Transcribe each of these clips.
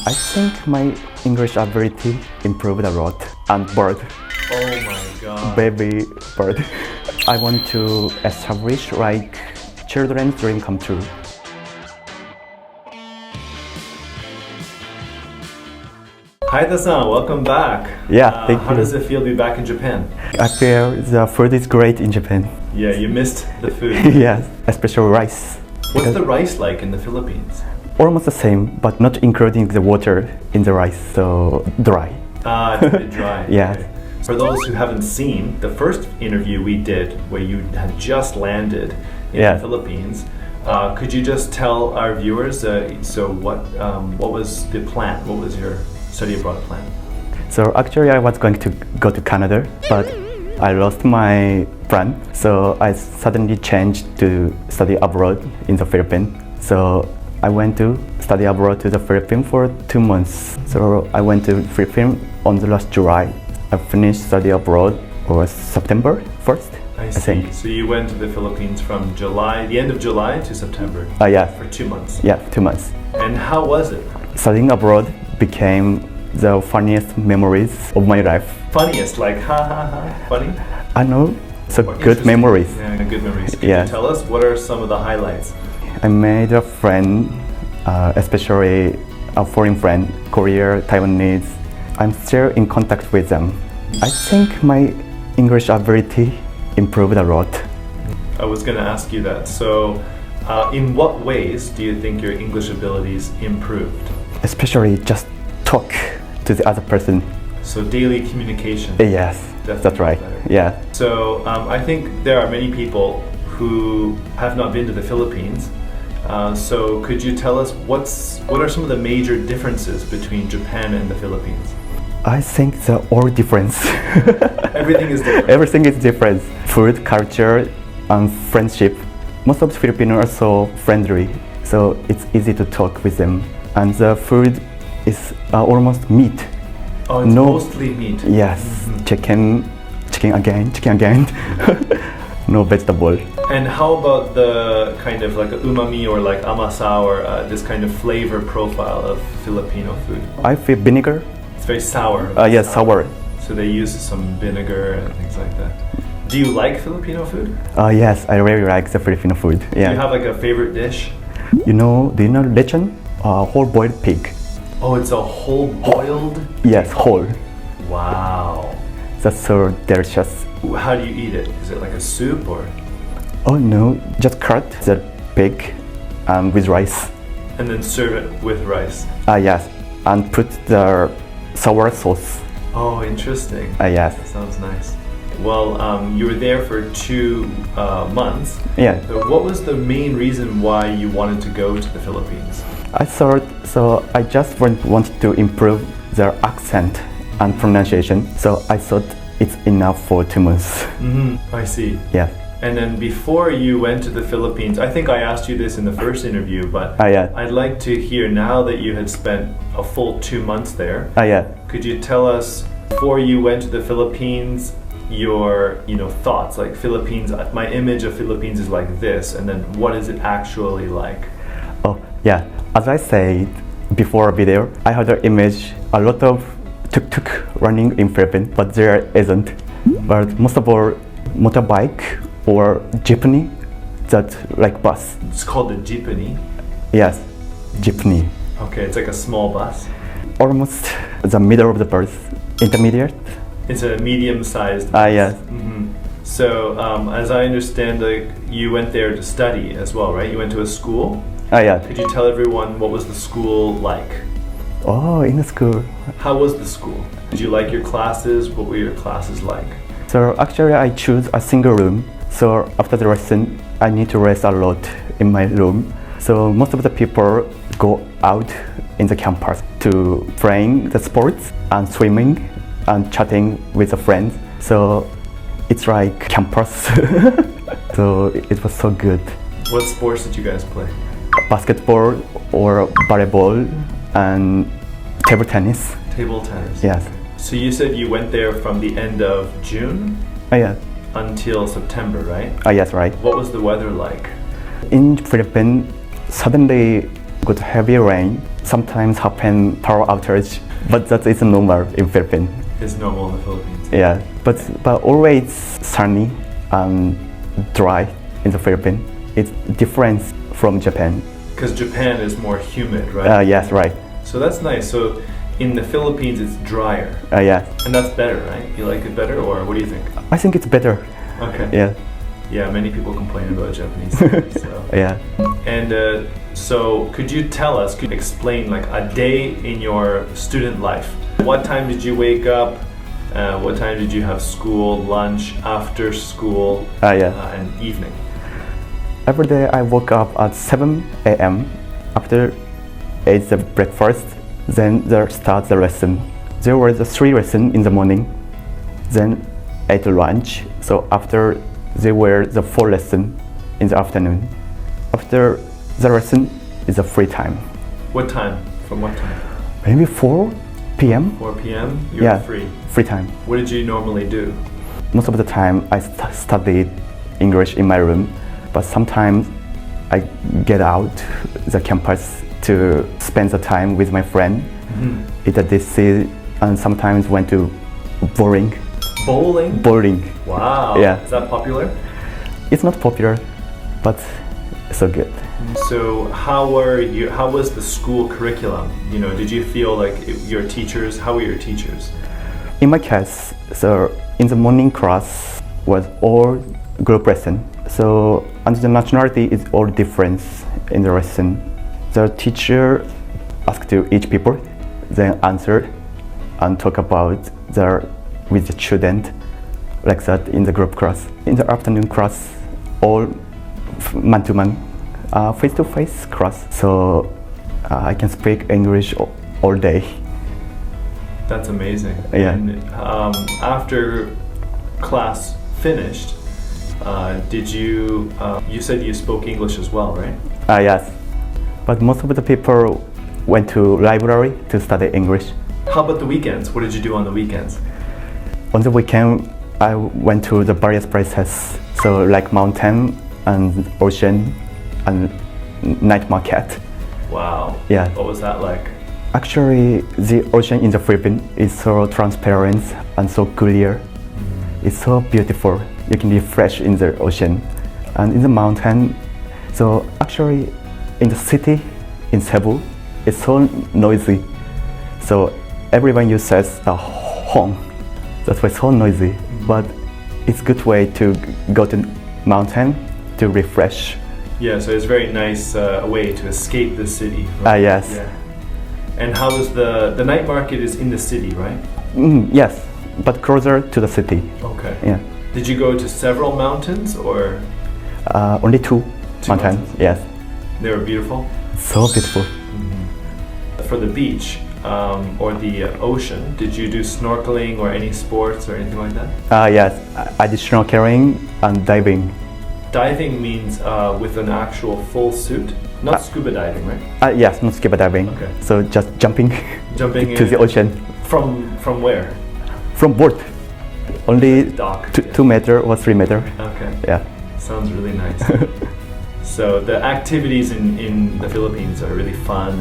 I think my English ability improved a lot. And bird, Oh my god. baby bird. I want to establish like children's dream come true. Hayata-san, welcome back. Yeah, thank How you. does it feel to be back in Japan? I feel the food is great in Japan. Yeah, you missed the food. Yes, especially rice. What's the rice like in the Philippines? Almost the same, but not including the water in the rice, so dry. It's a bit dry. Yeah. Okay. For those who haven't seen, the first interview we did where you had just landed in Yeah. the Philippines, could you just tell our viewers, what was the plan? What was your study abroad plan? So actually I was going to go to Canada, but I lost my plan. So I suddenly changed to study abroad in the Philippines. So I went to study abroad to the Philippines for 2 months. So I went to Philippines on the last July. I finished study abroad was September 1st, I I see. think. So you went to the Philippines from the end of July to September Yeah, for 2 months. yeah, 2 months. And how was it? Studying abroad became the funniest memories of my life. Funniest, like ha ha ha, funny? I know, so Or good interesting? memories. Yeah, good memories. Can Yeah. you tell us what are some of the highlights? I made a friend, especially a foreign friend, Korean, Taiwanese. I'm still in contact with them. I think my English ability improved a lot. I was going to ask you that. So, in what ways do you think your English abilities improved? Especially just talk to the other person. So, daily communication. Yes, that's Definitely right. better. Yeah. So, I think there are many people who have not been to the Philippines. So, could you tell us what are some of the major differences between Japan and the Philippines? I think the all difference. Everything is different. Everything is different. Food, culture, and friendship. Most of the Filipinos are so friendly, so it's easy to talk with them. And the food is almost meat. Oh, it's No. mostly meat. Yes, chicken again. No vegetable. And how about the kind of like umami or like amasa or this kind of flavor profile of Filipino food? I feel vinegar. It's very sour. Yes, sour. So they use some vinegar and things like that. Do you like Filipino food? Yes, I really like the Filipino food. Do you Yeah. have like a favorite dish? Do you know lechon? Whole boiled pig. Oh, it's a whole boiled? Yes, whole. Wow. That's so delicious. How do you eat it? Is it like a soup or? Oh no, just cut the pig with rice. And then serve it with rice. Yes, and put the sour sauce. Oh, interesting. Yes. That sounds nice. Well, you were there for 2 months. Yeah. So what was the main reason why you wanted to go to the Philippines? I thought so. I just wanted to improve their accent and pronunciation. So I thought it's enough for 2 months. I see. Yeah. And then before you went to the Philippines, I think I asked you this in the first interview, but Yeah. I'd like to hear now that you had spent a full 2 months there. Yeah. Could you tell us before you went to the Philippines, your thoughts, like Philippines? My image of Philippines is like this, and then what is it actually like? Oh yeah. As I said before video, I had an image a lot of tuk-tuk running in Philippines, but there isn't. But most of all, motorbike or jeepney, that like bus. It's called the jeepney. Yes, jeepney. Okay, it's like a small bus. Almost the middle of the bus, intermediate. It's a medium-sized bus. Yes. So, as I understand, you went there to study as well, right? You went to a school. Yeah. Could you tell everyone what was the school like? Oh, in the school. How was the school? Did you like your classes? What were your classes like? So actually I choose a single room. So after the lesson, I need to rest a lot in my room. So most of the people go out in the campus to playing the sports and swimming and chatting with a friend. So it's like campus. So it was so good. What sports did you guys play? Basketball or volleyball and table tennis. Table tennis. Yes. So you said you went there from the end of June Yeah. until September, right? Yes, right. What was the weather like? In Philippines, suddenly got heavy rain, sometimes happen power outage, but that is normal in Philippines. It's normal in the Philippines. Yeah, but always sunny and dry in the Philippines. It's different from Japan. Because Japan is more humid, right? Yes, right. So that's nice. So in the Philippines, it's drier. Yeah. And that's better, right? You like it better, or what do you think? I think it's better. Okay. Yeah. Yeah, many people complain about Japanese food. So. Yeah. And so could you tell us, could you explain like a day in your student life? What time did you wake up? What time did you have school, lunch, after school, and evening? Every day I woke up at 7 a.m. After ate the breakfast, then there starts the lesson. There were the 3 lessons in the morning, then ate lunch. So after there were the 4 lessons in the afternoon. After the lesson is a free time. What time? From what time? Maybe 4 p.m. 4 p.m. You're free. Free time. What did you normally do? Most of the time I studied English in my room, but sometimes I get out the campus to spend the time with my friend, eat a dish, and sometimes went to bowling. Bowling? Bowling. Wow. Yeah. Is that popular? It's not popular, but so good. So how was the school curriculum? You know, did you feel like your teachers, how were your teachers? In my case, so in the morning class was all group lesson. So and the nationality is all different in the lesson. The teacher asked to each people, then answer and talk about with the student like that in the group class. In the afternoon class, all man-to-man, face-to-face class. So I can speak English all day. That's amazing. Yeah. And after class finished, did you said you spoke English as well, right? Yes, but most of the people went to library to study English. How about the weekends? What did you do on the weekends? On the weekend, I went to the various places, so like mountain and ocean and night market. Wow. Yeah. What was that like? Actually, the ocean in the Philippines is so transparent and so clear. It's so beautiful. You can be fresh in the ocean. And in the mountain, so actually in the city, in Cebu, it's so noisy. So everyone uses a horn. That was so noisy. But it's a good way to go to mountain to refresh. Yeah, so it's a very nice way to escape the city. Yes. Yeah. And how was the night market is in the city, right? Yes, but closer to the city. Okay. Yeah. Did you go to several mountains or? Only two mountains. Yes. They were beautiful? So beautiful. For the beach or the ocean, did you do snorkeling or any sports or anything like that? Yes, I did snorkeling and diving. Diving means with an actual full suit, not scuba diving, right? Yes, not scuba diving. Okay. So just jumping Jumping to the ocean. From where? From boat. Only Dock. 2 meter or 3 meter. Okay. Yeah. Sounds really nice. So the activities in the Philippines are really fun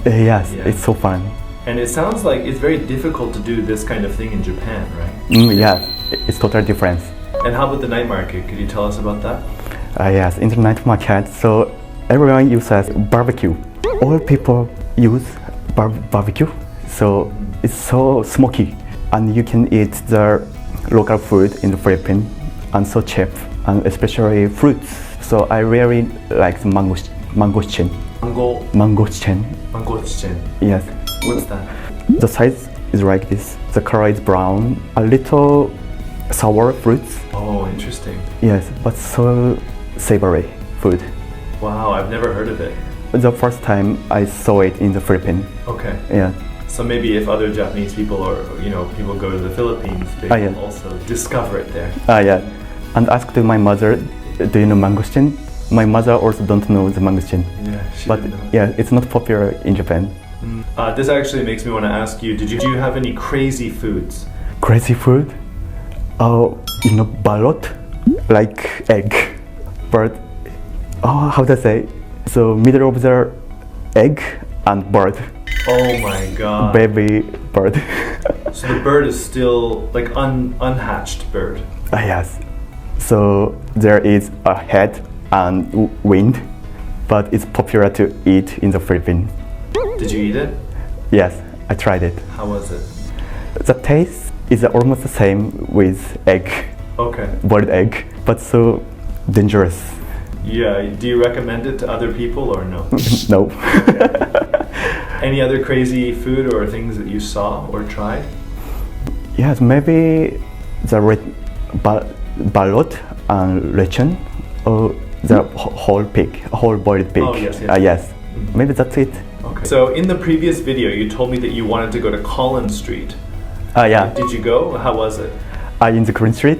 Yes, Yeah. it's so fun. and it sounds like it's very difficult to do this kind of thing in Japan, right? Yeah, it's totally different. And how about the night market? Could you tell us about that? Yes, in the night market, so everyone uses barbecue. All people use barbecue, so it's so smoky, and you can eat the local food in the Philippines, and so cheap, and especially fruits. So I really like the mangosteen. Mangosteen. Mangosteen. Yes. What's that? The size is like this. The color is brown. A little sour fruits. Oh, interesting. Yes, but so savory food. Wow, I've never heard of it. The first time I saw it in the Philippines. Okay. Yeah. So maybe if other Japanese people or people go to the Philippines, they yeah. will also discover it there. Yeah. And asked my mother, do you know mangosteen? My mother also don't know the mangosteen. Yeah, she But didn't know. yeah, it's not popular in Japan. This actually makes me want to ask you, do you have any crazy foods? Crazy food? Balot, like egg. But how to say? So middle of the egg and bird, Oh my god. baby bird. So the bird is still like unhatched bird. Yes. So there is a head and wind, but it's popular to eat in the Philippines. Did you eat it? Yes, I tried it. How was it? The taste is almost the same with egg, Okay. boiled egg, but so dangerous. Yeah. Do you recommend it to other people or no? No. Any other crazy food or things that you saw or tried? Yes, maybe the ballot and lechon, or the whole pig, whole boiled pig. Oh, yes. Yes. Maybe that's it. Okay. So in the previous video, you told me that you wanted to go to Collins Street. Yeah. Did you go? How was it? In the Green Street,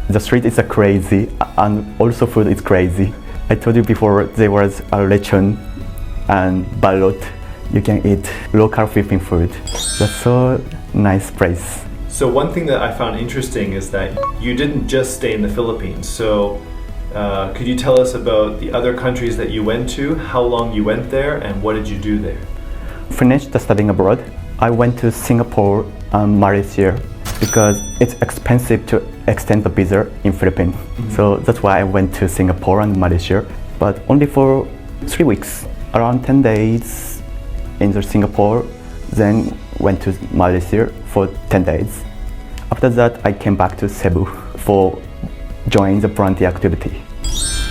the street is crazy, and also food is crazy. I told you before there was a lechon and ballot. You can eat local Philippine food. That's so nice place. So one thing that I found interesting is that you didn't just stay in the Philippines. So could you tell us about the other countries that you went to, how long you went there, and what did you do there? Finished studying abroad. I went to Singapore and Malaysia because it's expensive to extend the visa in Philippines. So that's why I went to Singapore and Malaysia, but only for 3 weeks, around 10 days in the Singapore, then went to Malaysia for 10 days. After that, I came back to Cebu for joining the volunteer activity.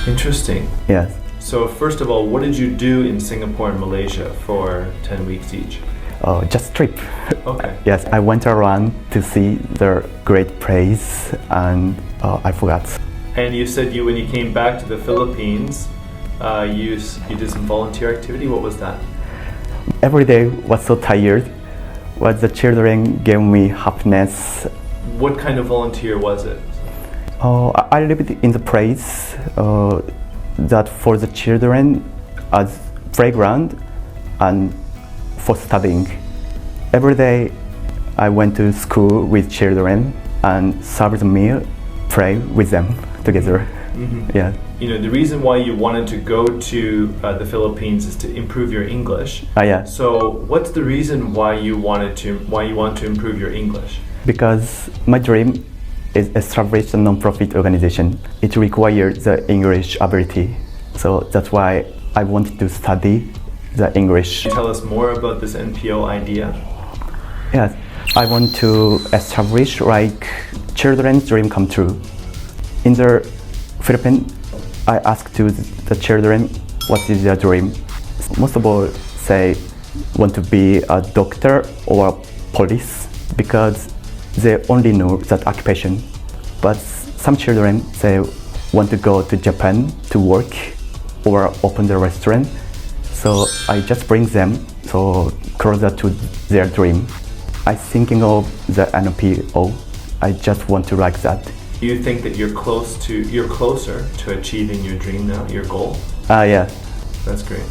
Interesting. Yes. So first of all, what did you do in Singapore and Malaysia for 10 weeks each? Just trip. Okay. Yes, I went around to see the great place, and I forgot. And you said when you came back to the Philippines, you did some volunteer activity. What was that? Every day was so tired, but the children gave me happiness. What kind of volunteer was it? I lived in the place that for the children as playground and for studying. Every day I went to school with children and served a meal, pray with them together. Yeah. You know, the reason why you wanted to go to the Philippines is to improve your English. Yeah. So what's the reason why you want to improve your English? Because my dream is establish a non-profit organization. It requires the English ability. So that's why I wanted to study the English. Can you tell us more about this NPO idea? Yes, I want to establish like children's dream come true. In the Philippines, I asked to the children what is their dream. Most of all say want to be a doctor or police because they only know that occupation. But some children say want to go to Japan to work or open the restaurant. So I just bring them so closer to their dream. I thinking of the NPO. I just want to like that. Do you think that you're closer to achieving your dream now, your goal? Yeah. That's great.